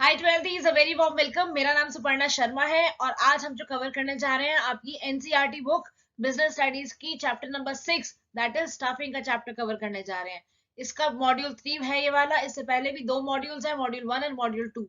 Hi twelfthies, a very warm welcome. मेरा नाम सुपर्णा शर्मा है और आज हम जो कवर करने जा रहे हैं आपकी एनसीईआरटी बुक बिजनेस स्टडीज की chapter number 6 that is staffing का चैप्टर कवर करने जा रहे हैं। इसका मॉड्यूल 3 है ये वाला। इससे पहले भी दो मॉड्यूल्स हैं, मॉड्यूल 1 एंड मॉड्यूल 2।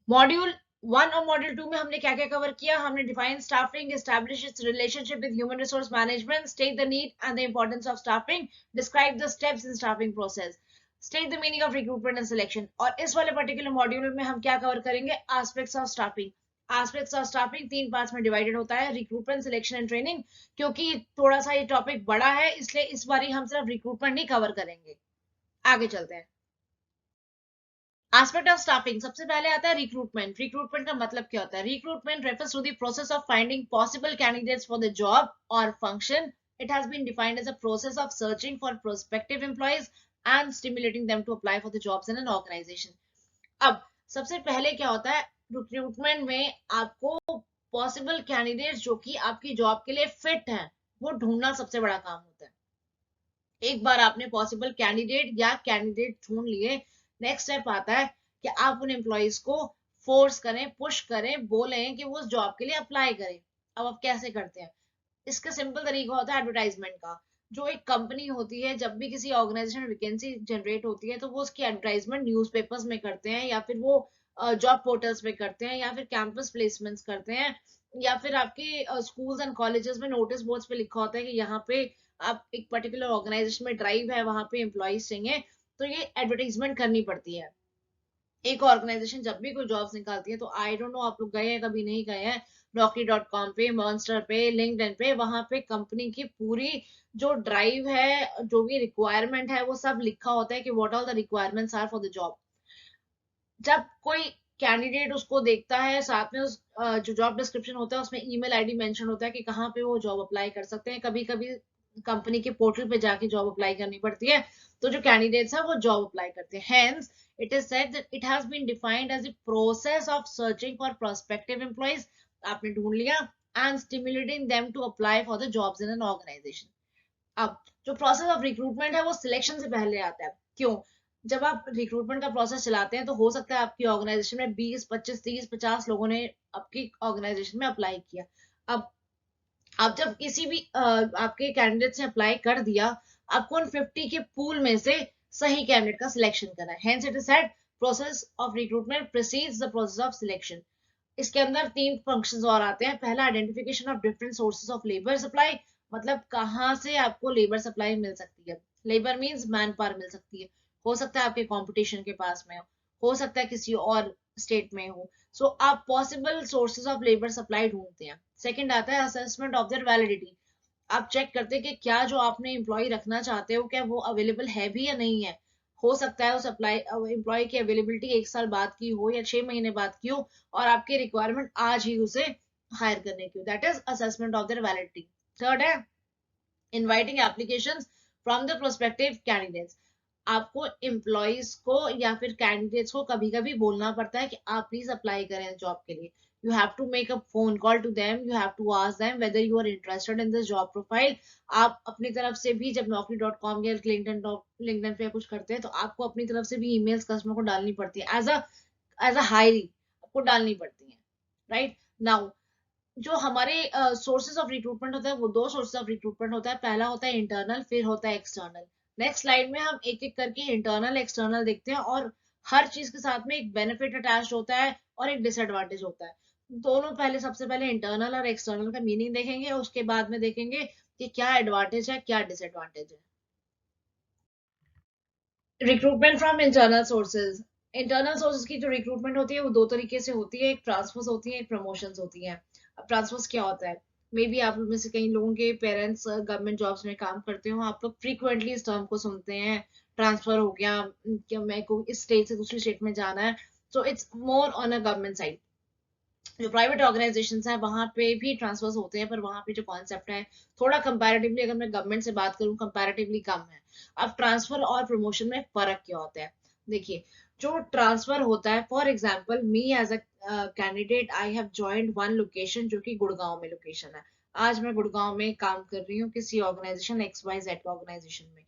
मॉड्यूल 1 और मॉड्यूल 2 में हमने क्या क्या कवर किया? हमने define staffing, establish it's relationship with human resource management, state the need and the importance of staffing, describe the steps in staffing process, state the meaning of recruitment and selection. और इस वाले particular module में हम क्या cover करेंगे? Aspects of staffing. Aspects of staffing 3 parts में divided होता है, रिक्रूटमेंट, सिलेक्शन एंड ट्रेनिंग। क्योंकि थोड़ा सा ये टॉपिक बड़ा है इसलिए इस बार हम सिर्फ रिक्रूटमेंट नहीं कवर करेंगे। आगे चलते हैं। एस्पेक्ट ऑफ स्टाफिंग, सबसे पहले आता है रिक्रूटमेंट। रिक्रूटमेंट का मतलब क्या होता है? Recruitment refers to the process of finding possible candidates for the job और function. It has been defined as a process of searching for prospective employees and stimulating them to apply for the jobs in an organization. अब सबसे पहले क्या होता है recruitment में? आपको possible candidates जो कि आपकी जॉब के लिए फिट हैं वो ढूंढना सबसे बड़ा काम होता है। एक बार आपने पॉसिबल कैंडिडेट या कैंडिडेट ढूंढ लिए, नेक्स्ट स्टेप आता है कि आप उन एम्प्लॉयज को फोर्स करें, पुश करें, बोलें कि वो उस जॉब के लिए अप्लाई करें। अब आप कैसे करते हैं? इसका सिंपल तरीका होता है एडवर्टाइजमेंट का। जो एक कंपनी होती है, जब भी किसी ऑर्गेनाइजेशन में वैकेंसी जनरेट होती है तो वो उसकी एडवर्टाइजमेंट न्यूज़पेपर्स में करते हैं या फिर वो जॉब पोर्टल्स पे करते हैं या फिर कैंपस प्लेसमेंट्स करते हैं या फिर आपके स्कूल्स एंड कॉलेजेस में नोटिस बोर्ड्स पे लिखा होता है कि यहाँ पे आप एक पर्टिकुलर ऑर्गेनाइजेशन में ड्राइव है, वहां पे एम्प्लॉयज चाहिए। तो ये एडवर्टाइजमेंट करनी पड़ती है। एक ऑर्गेनाइजेशन जब भी कोई जॉब्स निकालती है तो आई डोंट नो आप लोग गए हैं कभी, नहीं गए हैं, Naukri.com पे, मॉन्स्टर पे, लिंक्डइन पे, वहां पे कंपनी की पूरी जो ड्राइव है, जो भी रिक्वायरमेंट है वो सब लिखा होता है कि what all the requirements are for the job. जब कोई कैंडिडेट उसको देखता है, साथ में उस जो जॉब डिस्क्रिप्शन होता है उसमें ईमेल आईडी मेंशन होता है कि कहाँ पे वो जॉब अप्लाई कर सकते हैं। कभी कभी कंपनी के पोर्टल पे जाके जॉब अप्लाई करनी पड़ती है। तो जो कैंडिडेट्स हैं वो जॉब अप्लाई करते हैं। Hence it is said that it has been defined as the process of searching for prospective employees. आपने ढूंढ लिया and stimulating them to apply for the jobs in an organisation. अब जो process of recruitment है वो selection से पहले आता है। क्यों? जब आप रिक्रूटमेंट का प्रोसेस चलाते हैं तो हो सकता है आपकी ऑर्गेनाइजेशन में 20, 25, 30, 50 लोगों ने आपकी ऑर्गेनाइजेशन में अप्लाई किया। अब आप जब किसी भी आपके कैंडिडेट से अप्लाई कर दिया, आपको उन 50 के पूल में से सही कैंडिडेट का सिलेक्शन करना है। Hence it is said process of recruitment precedes the process of selection. इसके अंदर 3 फंक्शंस और आते हैं। पहला, identification of different sources of labour supply, मतलब कहाँ से आपको लेबर सप्लाई मिल सकती है। लेबर मींस मैन पावर मिल सकती है। हो सकता है आपके कंपटीशन के पास में हो सकता है किसी और स्टेट में हो। सो आप possible sources of labour supply ढूंढते हैं। सेकंड आता है असेसमेंट ऑफ देयर वैलिडिटी। आप चेक करते हैं कि क्या जो आपने एम्प्लॉय रखना चाहते हो क्या वो अवेलेबल है भी या नहीं है। हो सकता है उस अप्लाई एम्प्लॉय की अवेलेबिलिटी 1 साल बाद की हो या 6 महीने बाद की हो और आपकी रिक्वायरमेंट आज ही उसे हायर करने की हो। That is assessment of their validity. Third है inviting applications from the prospective candidates. आपको एम्प्लॉयज को या फिर कैंडिडेट्स को कभी कभी बोलना पड़ता है कि आप प्लीज अप्लाई करें जॉब के लिए। You have to make a phone call to them. You have to ask them whether you are interested in this job profile. आप अपनी तरफ से भी जब Naukri.com या लिंक्डइन पे कुछ करते हैं तो आपको अपनी तरफ से भी ईमेल्स कस्टमर को डालनी पड़ती है। एज अ हायरी आपको डालनी पड़ती है। राइट नाउ जो हमारे सोर्सेज ऑफ रिक्रूटमेंट होता है वो 2 सोर्सेज ऑफ रिक्रूटमेंट होता है। पहला होता है इंटरनल, फिर होता है एक्सटर्नल। नेक्स्ट स्लाइड में हम एक एक करके इंटरनल एक्सटर्नल देखते हैं और हर चीज के साथ में एक बेनिफिट अटैच होता है और एक डिसएडवांटेज होता है। दोनों पहले सबसे पहले इंटरनल और एक्सटर्नल का मीनिंग देखेंगे, उसके बाद में देखेंगे कि क्या एडवांटेज है क्या डिसएडवांटेज है। Recruitment from internal sources. Internal sources की जो रिक्रूटमेंट होती है वो 2 तरीके से होती है, एक ट्रांसफर्स होती है, एक प्रमोशंस होती है। अब ट्रांसफर्स क्या होता है? मे बी आप में से कई लोगों के पेरेंट्स गवर्नमेंट जॉब्स में काम करते हो, आप लोग फ्रीक्वेंटली इस टर्म को सुनते हैं, ट्रांसफर हो गया, कि मेरे को इस स्टेट से दूसरी स्टेट में जाना है। So it's more on a government side. जो प्राइवेट ऑर्गेनाइजेशंस हैं वहां पे भी ट्रांसफर्स होते हैं, पर वहां पे जो कॉन्सेप्ट है थोड़ा कंपैरेटिवली, अगर मैं गवर्नमेंट से बात करूं, कंपैरेटिवली कम है। अब ट्रांसफर और प्रमोशन में फर्क क्या होता है? देखिए, जो ट्रांसफर होता है, for example me as a candidate I have joined one location जो कि गुड़गांव में लोकेशन है। आज मैं गुड़गांव में काम कर रही हूँ किसी ऑर्गेनाइजेशन XYZ ऑर्गेनाइजेशन में।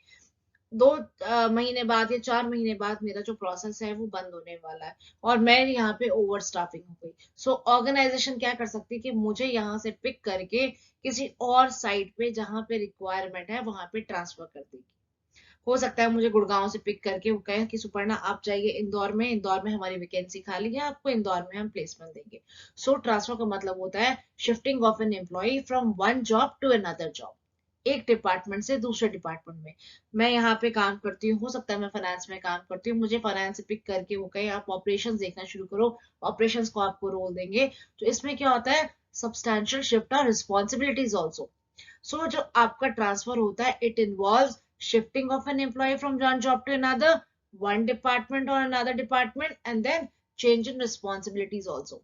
2 महीने बाद या 4 महीने बाद मेरा जो प्रोसेस है वो बंद होने वाला है और मैं यहाँ पे ओवर स्टाफिंग हो गई। सो ऑर्गेनाइजेशन क्या कर सकती है कि मुझे यहाँ से पिक करके किसी और साइट पे जहाँ पे रिक्वायरमेंट है वहां पे ट्रांसफर कर देगी। हो सकता है मुझे गुड़गांव से पिक करके वो कहे कि सुपर्णा आप जाइए इंदौर में हमारी वैकेंसी खाली है, आपको इंदौर में हम प्लेसमेंट देंगे। सो ट्रांसफर का मतलब होता है shifting of an employee from one job to another job, एक डिपार्टमेंट से दूसरे डिपार्टमेंट में। मैं यहाँ पे काम करती हूँ, हो सकता है मैं फाइनेंस में काम करती हूँ, मुझे फाइनेंस से पिक करके वो कहे आप ऑपरेशंस देखना शुरू करो, ऑपरेशंस को आपको रोल देंगे। तो इसमें क्या होता है, सब्सटैंशियल शिफ्ट और रिस्पॉन्सिबिलिटीज ऑल्सो। So जो आपका ट्रांसफर होता है it involves shifting of an employee from one job to another, one department or another department, and then change in responsibilities also.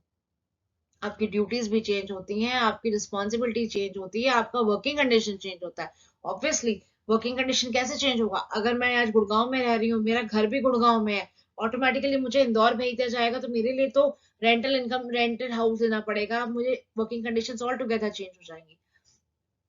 आपकी ड्यूटीज भी चेंज होती हैं, आपकी रिस्पॉन्सिबिलिटी चेंज होती है, आपका वर्किंग कंडीशन चेंज होता है। ऑब्वियसली वर्किंग कंडीशन कैसे चेंज होगा, अगर मैं आज गुड़गांव में रह रही हूँ, मेरा घर भी गुड़गांव में है, ऑटोमेटिकली मुझे इंदौर भेज दिया जाएगा तो मेरे लिए तो रेंटल इनकम, रेंटेड हाउस लेना पड़ेगा, मुझे working conditions all together change हो जाएंगी।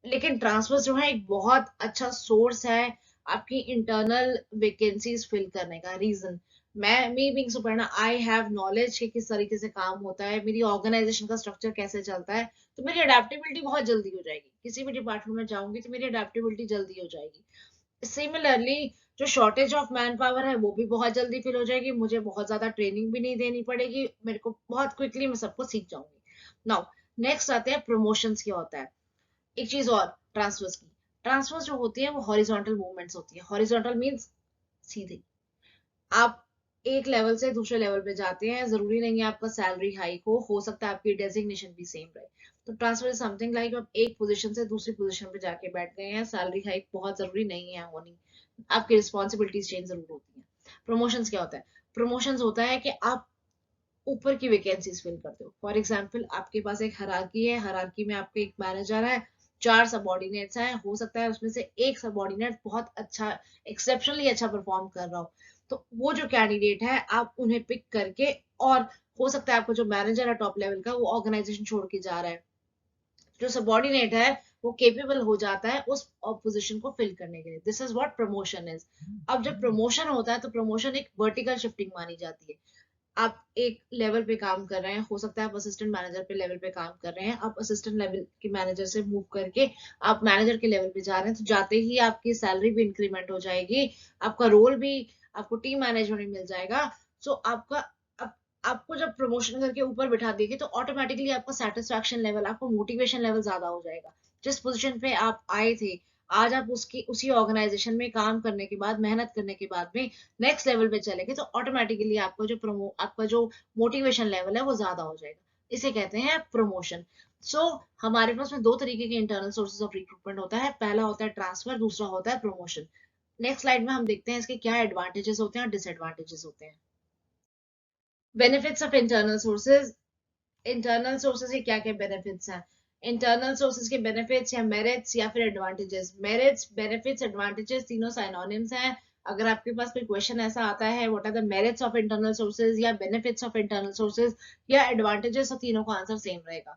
लेकिन ट्रांसफर जो है एक बहुत अच्छा सोर्स है आपकी इंटरनल वैकेंसीज फिल करने का। रीजन, मैं me being Suparna I have knowledge कि किस तरीके से काम होता है, मेरी ऑर्गेनाइजेशन का स्ट्रक्चर कैसे चलता है, तो मेरी अडेप्टेबिलिटी बहुत जल्दी हो जाएगी, किसी भी डिपार्टमेंट में जाऊंगी तो मेरी अडेप्टेबिलिटी जल्दी हो जाएगी। सिमिलरली जो शॉर्टेज ऑफ मैन पावर है वो भी बहुत जल्दी फिल हो जाएगी, मुझे बहुत ज्यादा ट्रेनिंग भी नहीं देनी पड़ेगी, मेरे को बहुत क्विकली मैं सबको सीख जाऊंगी। नाउ नेक्स्ट आते हैं प्रमोशंस, क्या होता है। एक चीज और, ट्रांसफर्स की, ट्रांसफर्स जो होती है वो हॉरिजॉन्टल मूवमेंट्स होती है। हॉरिजॉन्टल मींस सीधे, आप एक लेवल से दूसरे लेवल पे जाते हैं, जरूरी नहीं है आपका सैलरी हाइक हो सकता है आपकी डेजिग्नेशन भी सेम रहे। तो ट्रांसफर इज समथिंग लाइक आप एक पोजीशन से दूसरी पोजीशन पे जाके बैठ गए हैं, सैलरी हाइक बहुत जरूरी नहीं है होनी, आपकी रिस्पॉन्सिबिलिटीज चेंज जरूर होती है। प्रमोशंस क्या होता है, प्रमोशंस होता है कि आप ऊपर की वैकेंसीज फिल करते हो। फॉर एग्जाम्पल आपके पास एक हरारकी है, हरारकी में आपके एक मैनेजर है, 4 सबॉर्डिनेट्स हैं, हो सकता है उसमें से एक सबॉर्डिनेट बहुत अच्छा, एक्सेप्शनली अच्छा परफॉर्म कर रहा हो, तो वो जो कैंडिडेट है आप उन्हें पिक करके, और हो सकता है आपको जो मैनेजर है टॉप लेवल का वो ऑर्गेनाइजेशन छोड़ के जा रहा है, जो सबॉर्डिनेट है वो केपेबल हो जाता है उस पोजीशन को फिल करने के लिए। This is what promotion is. अब जब प्रमोशन होता है तो प्रमोशन एक वर्टिकल शिफ्टिंग मानी जाती है। आप एक लेवल पे काम कर रहे हैं, हो सकता है आप असिस्टेंट मैनेजर पे लेवल पे काम कर रहे हैं, आप असिस्टेंट लेवल के मैनेजर से मूव करके आप मैनेजर के लेवल पे जा रहे हैं, तो जाते ही आपकी सैलरी भी इंक्रीमेंट हो जाएगी, आपका रोल भी, आपको टीम मैनेजमेंट भी मिल जाएगा। सो आपका आप, आपको जब प्रमोशन करके ऊपर बिठा देगी तो ऑटोमेटिकली आपका सेटिस्फैक्शन लेवल, आपको मोटिवेशन लेवल ज्यादा हो जाएगा। जिस पोजिशन पे आप आए थे, आज आप उसकी उसी ऑर्गेनाइजेशन में काम करने के बाद, मेहनत करने के बाद में नेक्स्ट लेवल पे चले गए, तो ऑटोमेटिकली आपका जो मोटिवेशन लेवल है वो ज्यादा हो जाएगा। इसे कहते हैं प्रमोशन। सो हमारे पास में दो तरीके के इंटरनल सोर्सेज ऑफ रिक्रूटमेंट होता है, पहला होता है ट्रांसफर, दूसरा होता है प्रमोशन। नेक्स्ट स्लाइड में हम देखते हैं इसके क्या एडवांटेजेस होते हैं और डिसएडवांटेजेस होते हैं। Benefits of internal sources, internal sources के क्या क्या बेनिफिट्स हैं। इंटरनल सोर्सेज के बेनिफिट्स या मेरिट्स या फिर एडवांटेजेस, मेरिट्स बेनिफिट्स एडवांटेजेस तीनों साइनोनिम्स हैं। अगर आपके पास कोई क्वेश्चन ऐसा आता है what are the merits of internal sources या बेनिफिट्स ऑफ इंटरनल सोर्सेज या एडवांटेजेस, तो तीनों का आंसर सेम रहेगा।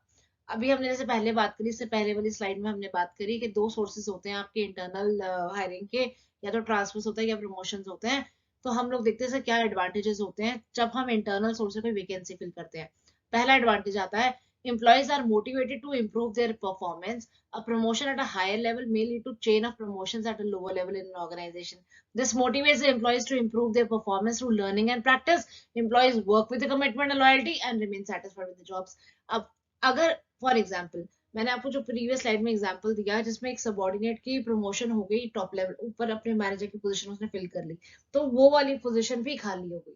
अभी हमने जैसे पहले बात करी, इससे पहले वाली स्लाइड में हमने बात करी कि दो सोर्सेज होते हैं आपके इंटरनल हायरिंग के, या तो ट्रांसफर्स होता है या प्रमोशंस होते हैं। तो हम लोग देखते हैं सर क्या एडवांटेजेस होते हैं जब हम इंटरनल सोर्स से कोई वैकेंसी फिल करते हैं। पहला एडवांटेज आता है, employees are motivated to improve their performance. A promotion at a higher level may lead to chain of promotions at a lower level in an organization. This motivates the employees to improve their performance through learning and practice. Employees work with a commitment and loyalty and remain satisfied with the jobs. अब अगर for example मैंने आपको जो previous slide में example दिया जिसमें एक subordinate की प्रमोशन हो गई टॉप लेवल, ऊपर अपने मैनेजर की पोजीशन उसने फिल कर ली, तो वो वाली पोजीशन भी खाली हो गई,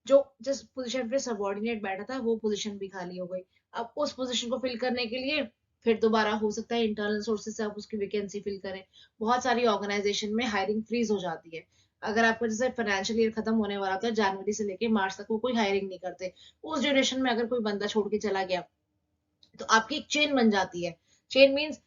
जो जिस पोजीशन पे सबॉर्डिनेट बैठा था वो पोजीशन भी खाली हो गई। अब उस पोजीशन को फिल करने के लिए फिर दोबारा हो सकता है इंटरनल सोर्सेज से आप उसकी वैकेंसी फिल करें। बहुत सारी ऑर्गेनाइजेशन में हायरिंग फ्रीज हो जाती है। अगर आपका जैसे फाइनेंशियल ईयर खत्म होने वाला था, जनवरी से लेके मार्च तक वो कोई हायरिंग नहीं करते, उस ड्यूरेशन में अगर कोई बंदा छोड़ के चला गया तो आपकी एक चेन बन जाती है। चेन मीन्स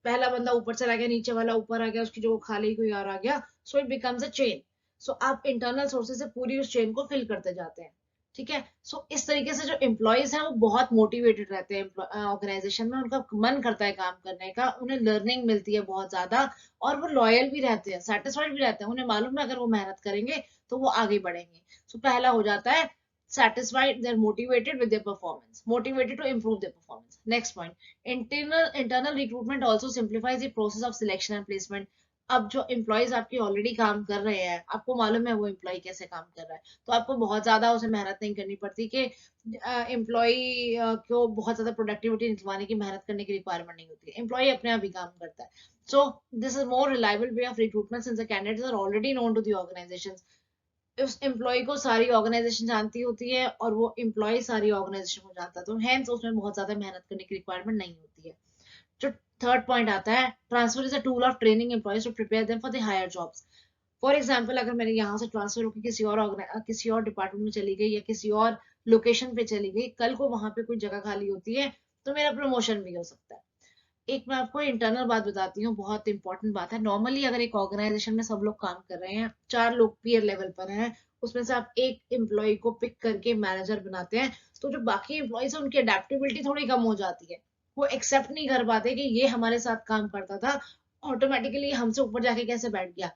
पहला बंदा ऊपर चला गया, नीचे वाला ऊपर आ गया, उसकी जो खाली कोई और आ गया, so it becomes a chain. So आप इंटरनल सोर्सेज से पूरी उस चेन को फिल करते जाते हैं। ठीक है। सो इस तरीके से जो एम्प्लॉयज हैं वो बहुत मोटिवेटेड रहते हैं ऑर्गेनाइजेशन में, उनका मन करता है काम करने का, उन्हें लर्निंग मिलती है बहुत ज्यादा, और वो लॉयल भी रहते हैं, सेटिस्फाइड भी रहते हैं, उन्हें मालूम है अगर वो मेहनत करेंगे तो वो आगे बढ़ेंगे। सो पहला हो जाता है satisfied, they're motivated with their performance, motivated to improve their performance. Next point, internal recruitment also simplifies the process of selection and placement. अब जो एम्प्लॉयज आपके ऑलरेडी काम कर रहे हैं, आपको मालूम है वो एम्प्लॉय कैसे काम कर रहा है, तो आपको बहुत ज्यादा उसे मेहनत नहीं करनी पड़ती कि एम्प्लॉय को बहुत ज्यादा प्रोडक्टिविटी निकलवाने की मेहनत करने की रिक्वायरमेंट नहीं होती है, एम्प्लॉय अपने आप ही काम करता है। So this is more reliable way of recruitment since the candidates are already known to the organisation. उस एम्प्लॉय को सारी ऑर्गेनाइजेशन जानती होती है और वो एम्प्लॉय सारी ऑर्गेनाइजेशन को जानता है, तो हैंस उसमें बहुत ज्यादा मेहनत करने की रिक्वायरमेंट नहीं होती है। जो थर्ड पॉइंट आता है, transfer is a tool of training employees to prepare them for the higher jobs. For example, अगर मैंने यहाँ से ट्रांसफर होकर किसी और डिपार्टमेंट में चली गई या किसी और लोकेशन पे चली गई, कल को वहां पे कोई जगह खाली होती है तो मेरा प्रमोशन भी हो सकता है। एक मैं आपको इंटरनल बात बताती हूँ, बहुत इंपॉर्टेंट बात है। नॉर्मली अगर एक ऑर्गेनाइजेशन में सब लोग काम कर रहे हैं, 4 लोग पीयर लेवल पर हैं, उसमें से आप एक एम्प्लॉय को पिक करके मैनेजर बनाते हैं, तो जो बाकी एम्प्लॉयज है उनकी अडेप्टेबिलिटी थोड़ी कम हो जाती है, वो एक्सेप्ट नहीं कर पाते कि ये हमारे साथ काम करता था, ऑटोमेटिकली हमसे ऊपर जाके कैसे बैठ गया।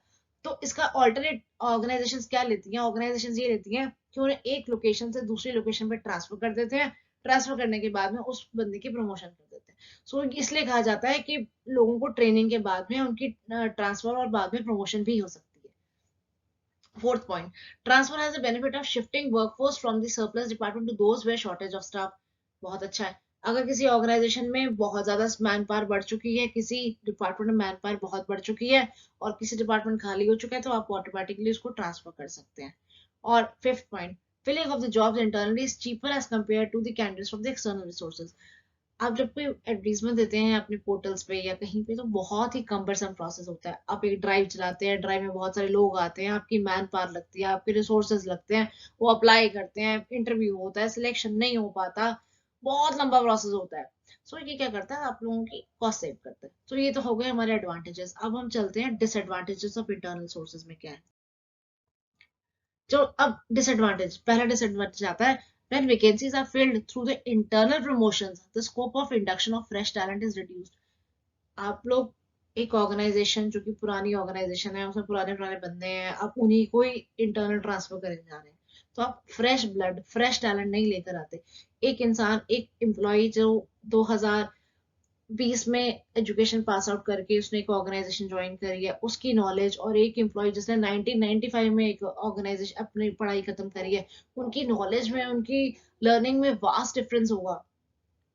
तो इसका ऑल्टरनेट ऑर्गेनाइजेशन क्या लेती हैं, ऑर्गेनाइजेशन ये लेती हैं कि उन्हें एक लोकेशन से दूसरी लोकेशन पे ट्रांसफर कर देते हैं, ट्रांसफर करने के बाद में उस बंदे की प्रमोशन कर देते हैं। सो इसलिए कहा जाता है कि लोगों को ट्रेनिंग के बाद में उनकी ट्रांसफर और बाद में प्रमोशन भी हो सकती है। Fourth point, transfer has the benefit of shifting workforce from the surplus department to those where shortage of staff. बहुत अच्छा है। अगर किसी ऑर्गेनाइजेशन में बहुत ज्यादा मैन पावर बढ़ चुकी है, किसी डिपार्टमेंट में मैन पावर बहुत बढ़ चुकी है और किसी डिपार्टमेंट खाली हो चुका है, तो आप ऑटोमेटिकली उसको ट्रांसफर कर सकते हैं। और fifth point, filling of the jobs internally is cheaper as compared to the candidates from the external resources. आप जब कोई एडवर्टीजमेंट देते हैं अपने पोर्टल्स पे या कहीं पे, तो बहुत ही कम्बरसम प्रोसेस होता है। आप एक ड्राइव चलाते हैं, ड्राइव में बहुत सारे लोग आते हैं, आपकी मैन पावर लगती है, आपके रिसोर्सेज लगते हैं, वो अप्लाई करते हैं, इंटरव्यू होता है, सिलेक्शन नहीं हो पाता, बहुत लंबा प्रोसेस होता है। सो ये क्या करता है, आप लोगों की कॉस्ट सेव करता है। तो ये तो हो गए हमारे एडवांटेजेस। अब हम चलते हैं डिसएडवांटेजेस ऑफ इंटरनल सोर्सेज में क्या है। जो अब डिसएडवांटेज, पहला डिसएडवांटेज आता है, when vacancies are filled through the internal promotions, the scope of induction of fresh talent is reduced. आप लोग एक ऑर्गेनाइजेशन जो कि पुरानी ऑर्गेनाइजेशन है, उसमें पुराने पुराने बंदे हैं, आप उन्हीं को ही इंटरनल ट्रांसफर करने जा रहे हैं, तो आप फ्रेश ब्लड, फ्रेश टैलेंट नहीं लेकर आते। एक इंसान, एक एम्प्लॉय जो 2020 में एजुकेशन पास आउट करके उसने एक ऑर्गेनाइजेशन ज्वाइन करी है, उसकी नॉलेज, और एक एम्प्लॉय जिसने 1995 में एक ऑर्गेनाइजेशन अपनी पढ़ाई खत्म करी है, उनकी नॉलेज में, उनकी लर्निंग में वास्ट डिफरेंस होगा।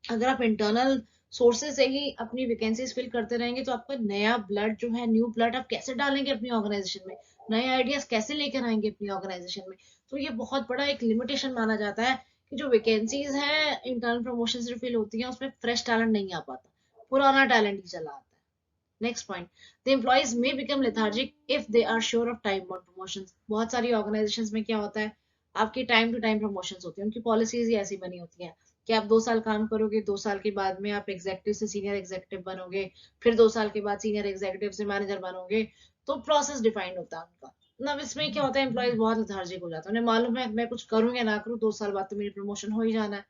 अगर आप इंटरनल सोर्सेज से ही अपनी वैकेंसीज फिल करते रहेंगे, तो आपका नया ब्लड जो है, न्यू ब्लड आप कैसे डालेंगे अपनी ऑर्गेनाइजेशन में, नए आइडियाज कैसे लेकर आएंगे अपनी ऑर्गेनाइजेशन में। तो ये बहुत बड़ा एक लिमिटेशन माना जाता है कि जो वैकेंसीज हैं इंटरनल प्रमोशन से फिल होती हैं, उसमें फ्रेश टैलेंट नहीं आ पाता, पुराना टैलेंट ही चला आता है। Next point, the employees may become lethargic if they are sure of time bound promotions. बहुत सारी ऑर्गेनाइजेशंस में क्या होता है, आपकी टाइम टू टाइम प्रमोशंस होती है, उनकी पॉलिसीज ही ऐसी बनी होती हैं कि आप 2 साल काम करोगे, 2 साल के बाद में आप एग्जेक्टिव से सीनियर एग्जेक्टिव बनोगे, फिर 2 साल के बाद सीनियर एग्जेक्टिव से मैनेजर बनोगे। तो प्रोसेस डिफाइंड होता है उनका। अब इसमें क्या होता है, एम्प्लॉयज बहुत लेथार्जिक हो जाता है, उन्हें मालूम है मैं कुछ करूँ या ना करूँ, 2 साल बाद तो मेरी प्रमोशन हो ही जाना है।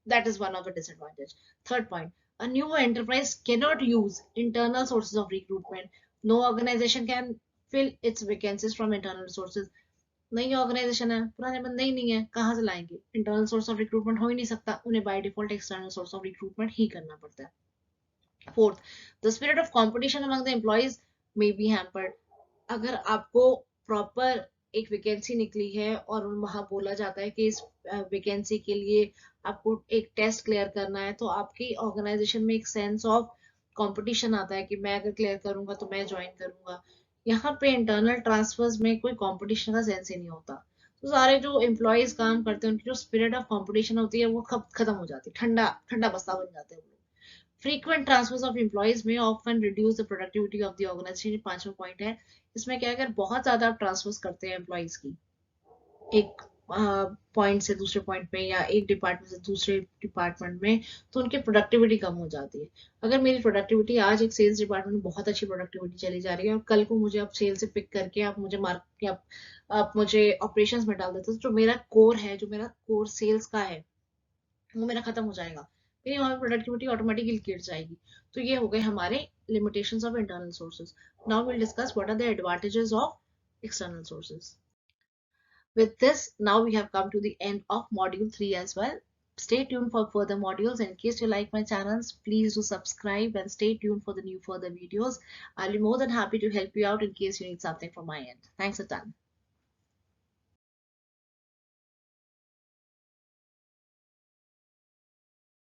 That is one of the disadvantage. Third point, a new enterprise cannot use internal sources of recruitment. No organization can fill its vacancies from internal resources. नई ऑर्गेनाइजेशन है, पुराने बंदे ही नहीं है, कहाँ से लाएंगे, इंटरनल सोर्स ऑफ रिक्रूटमेंट हो ही नहीं सकता, उन्हें by default external source of recruitment ही करना पड़ता है। Fourth, the spirit of competition among the employees may be hampered. अगर आपको प्रॉपर एक वैकेंसी निकली है और वहां बोला जाता है कि इस वैकेंसी के लिए आपको एक टेस्ट क्लियर करना है, तो आपकी ऑर्गेनाइजेशन में एक सेंस ऑफ कंपटीशन आता है कि मैं अगर क्लियर करूंगा तो मैं ज्वाइन करूंगा। यहाँ पे इंटरनल ट्रांसफर्स में कोई कंपटीशन का सेंस ही नहीं होता, तो सारे जो एम्प्लॉयज काम करते हैं उनकी जो स्पिरिट ऑफ कंपटीशन होती है वो खत्म हो जाती है, ठंडा ठंडा बस्ता बन जाते हैं वो लोग। Frequent transfers of employees may often reduce the productivity of the organization। पांचवा पॉइंट है, इसमें क्या है, अगर बहुत ज्यादा आप ट्रांसफर्स करते हैं एम्प्लॉयज की, एक पॉइंट से दूसरे पॉइंट में या एक डिपार्टमेंट से दूसरे डिपार्टमेंट में, तो उनकी प्रोडक्टिविटी कम हो जाती है। अगर मेरी प्रोडक्टिविटी आज एक सेल्स डिपार्टमेंट में बहुत अच्छी प्रोडक्टिविटी चली जा रही है और कल को मुझे आप सेल से पिक करके आप मुझे मार्क आप मुझे ऑपरेशंस में डाल देते, तो जो मेरा कोर है, जो मेरा कोर सेल्स का है, वो मेरा खत्म हो जाएगा। मेरी वहां पे प्रोडक्टिविटी ऑटोमेटिकली गिर जाएगी। तो ये हो गए हमारे limitations of internal sources. Now we'll discuss what are the advantages of external sources. With this, now we have come to the end of module 3 as well. Stay tuned for further modules. In case you like my channels, please do subscribe and stay tuned for the new further videos. I'll be more than happy to help you out in case you need something from my end. Thanks a ton.